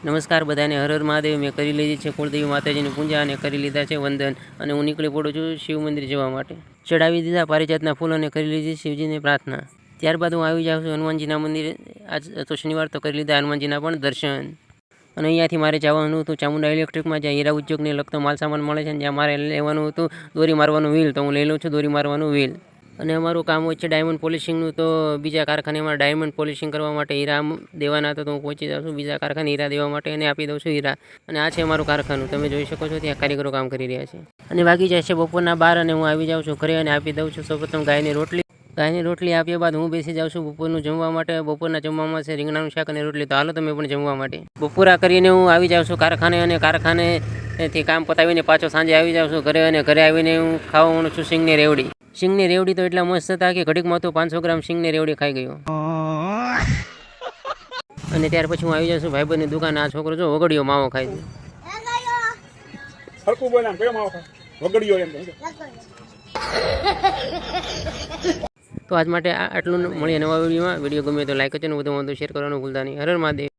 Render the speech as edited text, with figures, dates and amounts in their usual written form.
નમસ્કાર બધાને, હર હર મહાદેવ. મેં કરી લીધી છે કુળદેવી માતાજીની પૂજા અને કરી લીધા છે વંદન, અને હું નીકળી પડું છું શિવ મંદિર જવા માટે. ચડાવી દીધા પારિજાતના ફૂલ અને કરી લીધી શિવજીની પ્રાર્થના. ત્યારબાદ હું આવી જાઉં છું હનુમાનજીના મંદિરે. આજ તો શનિવાર, તો કરી લીધા હનુમાનજીના પણ દર્શન. અને અહીંયાથી મારે જવાનું હતું ચામુંડા ઇલેક્ટ્રિકમાં, જ્યાં હીરા ઉદ્યોગને લગતો માલ સામાન મળે છે, જ્યાં મારે લેવાનું હતું દોરી મારવાનું વ્હીલ. તો હું લઈ લઉં છું દોરી મારવાનું વ્હીલ. અને અમારું કામ હોય છે ડાયમંડ પોલિશિંગનું. તો બીજા કારખાનામાં ડાયમંડ પોલિશિંગ કરવા માટે હીરા દેવાના હતા, તો હું પહોંચી જાઉં છું બીજા કારખાને હીરા દેવા માટે, અને આપી દઉં છું હીરા. અને આ છે અમારું કારખાનું, તમે જોઈ શકો છો ત્યાં કારીગરો કામ કરી રહ્યા છે. અને વાગી જાય છે બપોરના 12, અને હું આવી જાઉં છું ઘરે અને આપી દઉં છું સૌપ્રથમ ગાયની રોટલી. ગાયની રોટલી આપ્યા બાદ હું બેસી જાઉં છું બપોરનું જમવા માટે. બપોરના જમવામાં છે રીંગણાનું શાક અને રોટલી. તો હાલો તમે પણ જમવા માટે. બપોરા કરીને હું આવી જાઉં છું કારખાને, અને કારખાનેથી કામ પતાવીને પાછો સાંજે આવી જાઉં છું ઘરે. અને ઘરે આવીને હું ખાવા માંડું છું સિંગની રેવડી. સિંગની રેવડી તો એટલા મસ્ત હતા કે ઘડીકમાં તો 500 ગ્રામ સિંગની રેવડી ખાઈ ગયો. અને ત્યાર પછી હું આવી જાઉં છું ભાઈબંધની દુકાન. આ છોકરો જો વગડીયો માવો ખાય છે. તો આજ માટે આટલું. મળીએ નવા વિડીયોમાં. વિડીયો ગમે તો લાઈક કરજો, વધુ શેર કરવાનું ભૂલતા નહીં. હર હર મહાદેવ.